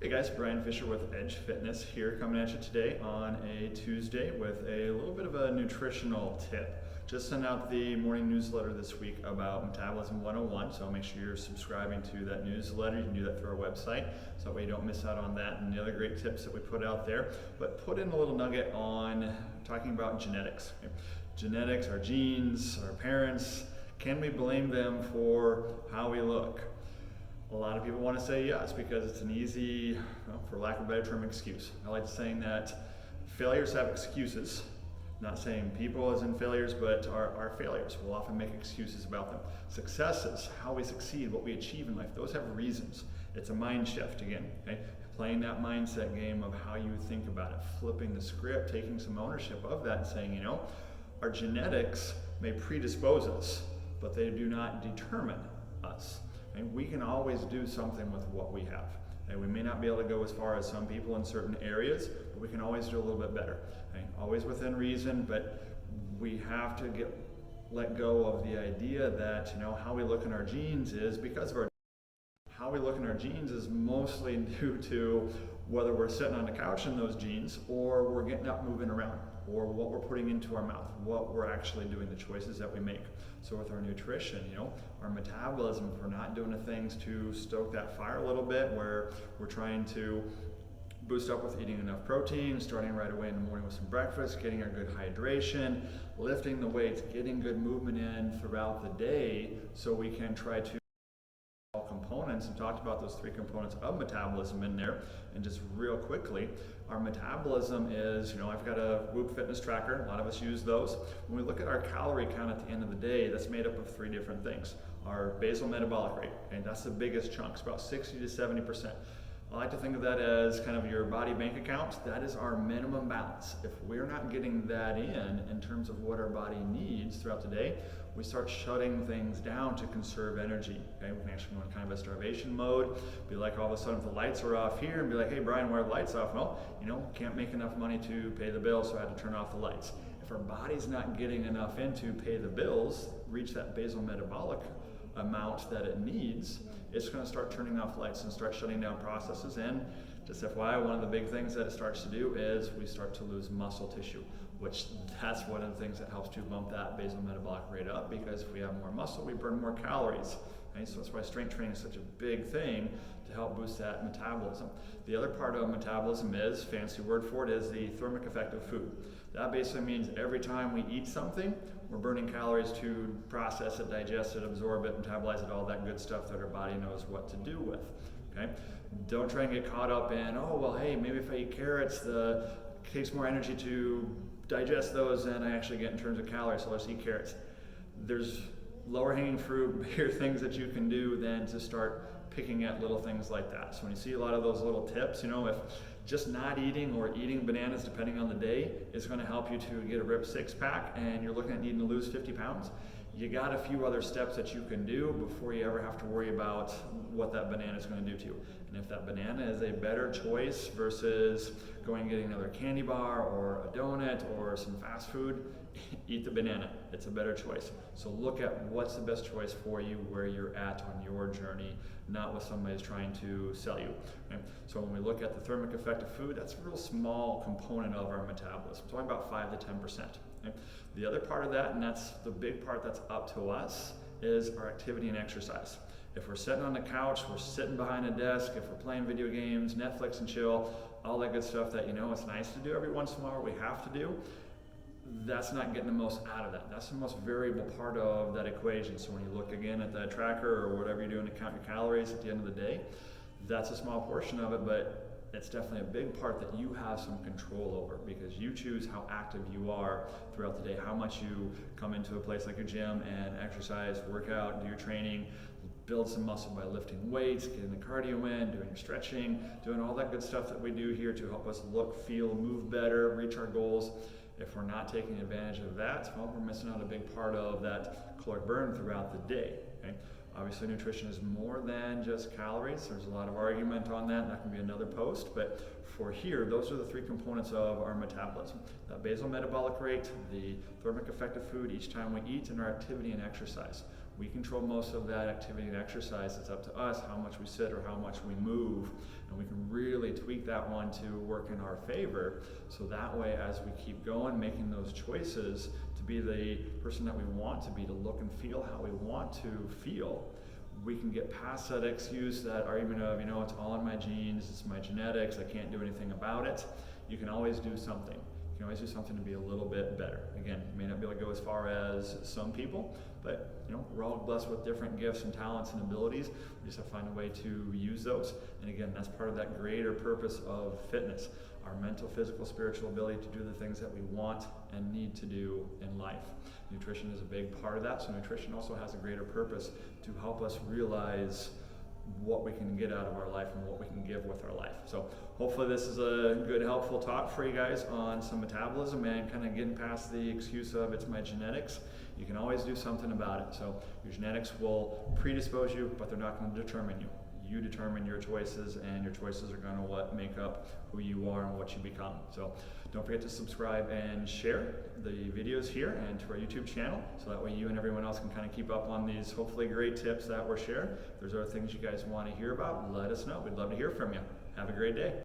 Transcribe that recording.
Hey guys, Brian Fisher with Edge Fitness here, coming at you today on a Tuesday with a little bit of a nutritional tip. Just sent out the morning newsletter this week about Metabolism 101, so make sure you're subscribing to that newsletter. You can do that through our website, so that way you don't miss out on that and the other great tips that we put out there. But put in a little nugget on talking about genetics. Okay? Genetics, our genes, our parents, can we blame them for how we look? A lot of people want to say yes because it's an easy, well, for lack of a better term, excuse. I like saying that failures have excuses. Not saying people as in failures, but our failures. We'll often make excuses about them. Successes, how we succeed, what we achieve in life, those have reasons. It's a mind shift again, okay? Playing that mindset game of how you think about it, flipping the script, taking some ownership of that and saying, our genetics may predispose us, but they do not determine us. And we can always do something with what we have. And we may not be able to go as far as some people in certain areas, but we can always do a little bit better. Okay? Always within reason, but we have to let go of the idea that how we look in our genes is because of our. How we look in our genes is mostly due to whether we're sitting on the couch in those genes or we're getting up moving around, or what we're putting into our mouth, what we're actually doing, the choices that we make. So with our nutrition, our metabolism, if we're not doing the things to stoke that fire a little bit, where we're trying to boost up with eating enough protein, starting right away in the morning with some breakfast, getting our good hydration, lifting the weights, getting good movement in throughout the day, so we can try to components, and talked about those three components of metabolism in there. And just real quickly, our metabolism is, I've got a Whoop fitness tracker, a lot of us use those. When we look at our calorie count at the end of the day, that's made up of three different things. Our basal metabolic rate, and that's the biggest chunk, it's about 60 to 70%. I like to think of that as kind of your body bank account. That is our minimum balance. If we're not getting that in terms of what our body needs throughout the day, we start shutting things down to conserve energy. Okay, we can actually go in kind of a starvation mode. Be like, all of a sudden, if the lights are off here, and be like, hey Brian, why are the lights off? Well, can't make enough money to pay the bills, so I had to turn off the lights. If our body's not getting enough in to pay the bills, reach that basal metabolic amount that it needs, it's going to start turning off lights and start shutting down processes. And just FYI, one of the big things that it starts to do is we start to lose muscle tissue, which that's one of the things that helps to bump that basal metabolic rate up, because if we have more muscle, we burn more calories. Okay? So that's why strength training is such a big thing to help boost that metabolism. The other part of metabolism is, fancy word for it, is the thermic effect of food. That basically means every time we eat something, we're burning calories to process it, digest it, absorb it, metabolize it, all that good stuff that our body knows what to do with. Okay? Don't try and get caught up in, hey, maybe if I eat carrots, it takes more energy to digest those than I actually get in terms of calories, so let's eat carrots. There's lower hanging fruit, bigger things that you can do than to start picking at little things like that. So when you see a lot of those little tips, if just not eating or eating bananas depending on the day is going to help you to get a ripped six-pack, and you're looking at needing to lose 50 pounds, you got a few other steps that you can do before you ever have to worry about what that banana is going to do to you. And if that banana is a better choice versus going and getting another candy bar or a donut or some fast food, eat the banana. It's a better choice. So look at what's the best choice for you, where you're at on your journey, not what somebody's trying to sell you. Okay? So when we look at the thermic effect of food, that's a real small component of our metabolism. It's only about 5 to 10%. Okay? The other part of that, and that's the big part that's up to us, is our activity and exercise. If we're sitting on the couch, we're sitting behind a desk, if we're playing video games, Netflix and chill, all that good stuff that it's nice to do every once in a while, we have to do, that's not getting the most out of that. That's the most variable part of that equation. So when you look again at that tracker or whatever you're doing to count your calories at the end of the day, that's a small portion of it, but it's definitely a big part that you have some control over, because you choose how active you are throughout the day, how much you come into a place like your gym and exercise, work out, do your training, build some muscle by lifting weights, getting the cardio in, doing your stretching, doing all that good stuff that we do here to help us look, feel, move better, reach our goals. If we're not taking advantage of that, well, we're missing out a big part of that caloric burn throughout the day. Okay? Obviously, nutrition is more than just calories. There's a lot of argument on that, and that can be another post. But for here, those are the three components of our metabolism. That basal metabolic rate, the thermic effect of food each time we eat, and our activity and exercise. We control most of that activity and exercise. It's up to us how much we sit or how much we move, and we can really tweak that one to work in our favor. So that way, as we keep going, making those choices to be the person that we want to be, to look and feel how we want to feel, we can get past that excuse, that argument of, it's all in my genes, it's my genetics, I can't do anything about it. You can always do something. You can always do something to be a little bit better. Again, you may not be able to go as far as some people, but we're all blessed with different gifts and talents and abilities. We just have to find a way to use those. And again, that's part of that greater purpose of fitness, our mental, physical, spiritual ability to do the things that we want and need to do in life. Nutrition is a big part of that, so nutrition also has a greater purpose to help us realize what we can get out of our life and what we can give with our life. So hopefully this is a good, helpful talk for you guys on some metabolism and kind of getting past the excuse of it's my genetics. You can always do something about it. So your genetics will predispose you, but they're not going to determine you. You determine your choices, and your choices are going to make up who you are and what you become. So don't forget to subscribe and share the videos here and to our YouTube channel, so that way you and everyone else can kind of keep up on these hopefully great tips that we're sharing. If there's other things you guys want to hear about, let us know. We'd love to hear from you. Have a great day.